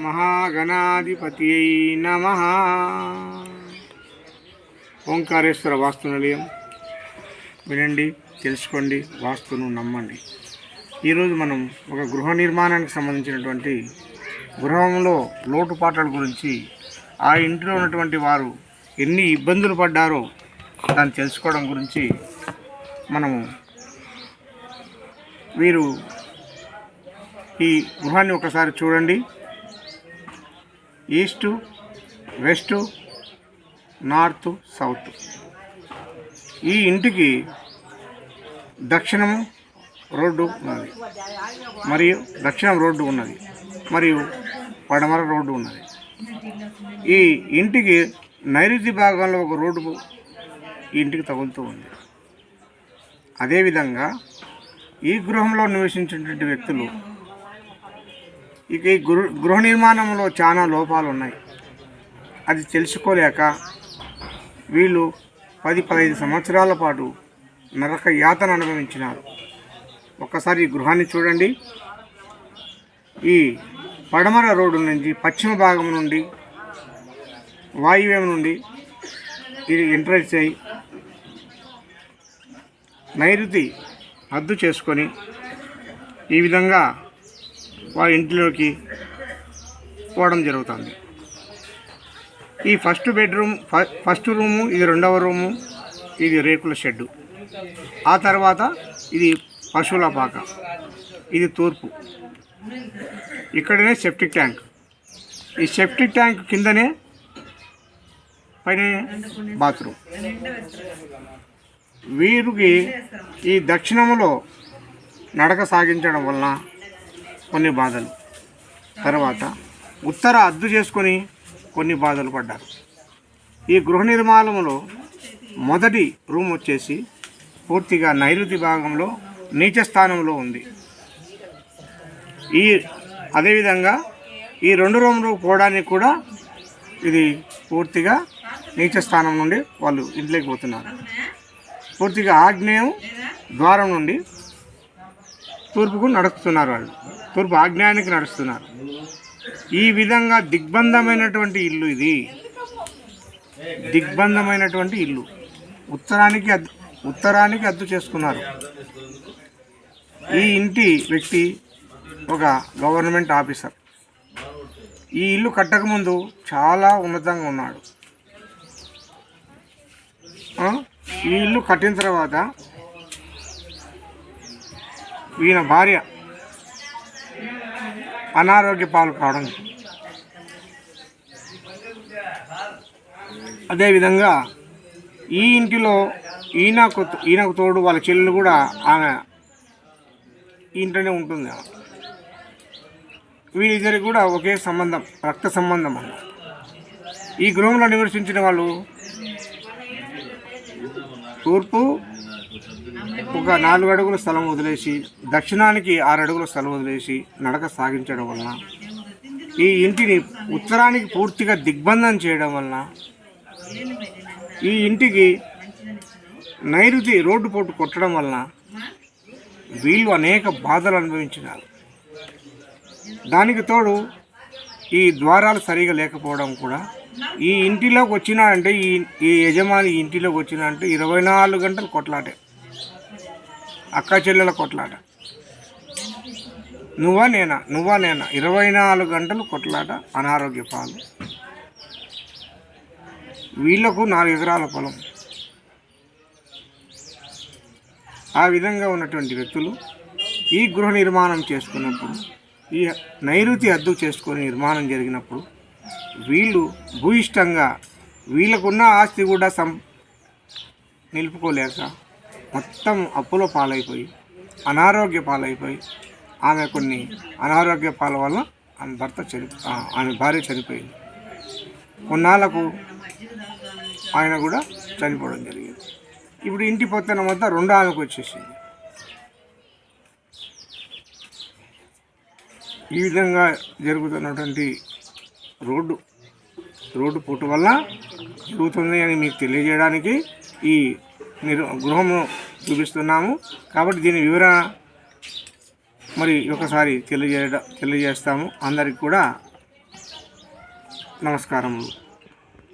మహాగణాధిపతియై నమః. ఓంకారేశ్వర వాస్తు నిలయం వినండి, తెలుసుకోండి, వాస్తును నమ్మండి. ఈరోజు మనం ఒక గృహ నిర్మాణానికి సంబంధించినటువంటి గృహంలో లోటుపాట్ల గురించి, ఆ ఇంటిలో ఉన్నటువంటి వారు ఎన్ని ఇబ్బందులు పడ్డారో దాన్ని తెలుసుకోవడం గురించి మనము వీరు ఈ గృహాన్ని ఒకసారి చూడండి. East, west, north, south. ఈ ఇంటికి దక్షిణం రోడ్డు ఉన్నది, మరియు దక్షిణం రోడ్డు ఉన్నది, మరియు పడమర రోడ్డు ఉన్నది. ఈ ఇంటికి నైరుతి భాగంలో ఒక రోడ్డు ఈ ఇంటికి తగులుతూ ఉంది. అదేవిధంగా ఈ గృహంలో నివసించేటువంటి వ్యక్తులు ఇక ఈ గృహ నిర్మాణంలో చాలా లోపాలు ఉన్నాయి. అది తెలుసుకోలేక వీళ్ళు 10-15 సంవత్సరాల పాటు నరక యాతన అనుభవించినారు. ఒక్కసారి ఈ గృహాన్ని చూడండి. ఈ పడమర రోడ్డు నుంచి, పశ్చిమ భాగం నుండి, వాయువ్యం నుండి ఇది ఎంట్రెన్స్ అయ్యి నైరుతి హద్దు చేసుకొని ఈ విధంగా వారి ఇంట్లోకి పోవడం జరుగుతుంది. ఈ ఫస్ట్ రూము, ఇది రెండవ రూము, ఇది రేకుల షెడ్డు. ఆ తర్వాత ఇది పశువుల పాక, ఇది తూర్పు. ఇక్కడనే సెప్టిక్ ట్యాంక్. ఈ సెప్టిక్ ట్యాంక్ కిందనే పైన బాత్రూమ్. వీరికి ఈ దక్షిణంలో నడక సాగించడం వలన కొన్ని బాధలు, తర్వాత ఉత్తర అద్దు చేసుకొని కొన్ని బాధలు పడ్డారు. ఈ గృహ నిర్మాణంలో మొదటి రూమ్ వచ్చేసి పూర్తిగా నైరుతి భాగంలో నీచ స్థానంలో ఉంది. అదేవిధంగా ఈ 2 రూమ్లు పోవడానికి కూడా ఇది పూర్తిగా నీచ స్థానం నుండి వాళ్ళు ఇంట్లోకి పోతున్నారు. పూర్తిగా ఆగ్నేయం ద్వారం నుండి తూర్పుకు నడుస్తున్నారు. వాళ్ళు తూర్పు ఆగ్నేయానికి నడుస్తున్నారు. ఈ విధంగా దిగ్బంధమైనటువంటి ఇల్లు, ఇది దిగ్బంధమైనటువంటి ఇల్లు. ఉత్తరానికి అద్దు చేసుకున్నారు. ఈ ఇంటి వ్యక్తి ఒక గవర్నమెంట్ ఆఫీసర్. ఈ ఇల్లు కట్టకముందు చాలా ఉన్నతంగా ఉన్నాడు. ఈ ఇల్లు కట్టిన తర్వాత ఈయన భార్య అనారోగ్య పాలు కావడం, అదేవిధంగా ఈ ఇంటిలో ఈయనకు తోడు వాళ్ళ చెల్లెలు కూడా ఆమె ఈ ఇంట్లోనే ఉంటుంది. వీళ్ళిద్దరికి కూడా ఒకే సంబంధం, రక్త సంబంధం అన్న. ఈ గృహంలో నివసించిన వాళ్ళు తూర్పు ఒక 4 అడుగుల స్థలం వదిలేసి, దక్షిణానికి 6 అడుగుల స్థలం వదిలేసి నడక సాగించడం వలన, ఈ ఇంటిని ఉత్తరానికి పూర్తిగా దిగ్బంధం చేయడం వలన, ఈ ఇంటికి నైరుతి రోడ్డు పోటు కొట్టడం వలన వీళ్ళు అనేక బాధలు అనుభవించినారు. దానికి తోడు ఈ ద్వారాలు సరిగా లేకపోవడం కూడా. ఈ ఇంటిలోకి వచ్చినాడంటే, ఈ యజమాని ఈ ఇంటిలోకి వచ్చినాడంటే 24 గంటలు కొట్లాటే, అక్క చెల్లెల కొట్లాట. నువ్వా నేనా 24 గంటలు కొట్లాట, అనారోగ్య పాలు. వీళ్లకు 4 ఎకరాల పొలం. ఆ విధంగా ఉన్నటువంటి వ్యక్తులు ఈ గృహ నిర్మాణం చేసుకున్నప్పుడు, ఈ నైరుతి అద్దు చేసుకొని నిర్మాణం జరిగినప్పుడు వీళ్ళు భూయిష్టంగా వీళ్ళకున్న ఆస్తి కూడా నిలుపుకోలేక మొత్తం అప్పుల పాలైపోయి, అనారోగ్య పాలైపోయి, ఆమె కొన్ని అనారోగ్య పాల వల్ల ఆమె భార్య చనిపోయింది. కొన్నాళ్ళకు ఆయన కూడా చనిపోవడం జరిగింది. ఇప్పుడు ఇంటి పొత్తన మొత్తం 2 ఆమెకు వచ్చేసింది. ఈ విధంగా జరుగుతున్నటువంటి రోడ్డు పుట్టు వల్ల జరుగుతుంది అని మీకు తెలియజేయడానికి ఈ గృహము చూపిస్తున్నాము. కాబట్టి దీని వివరణ మరి ఒకసారి తెలియజేస్తాము. అందరికి కూడా నమస్కారములు.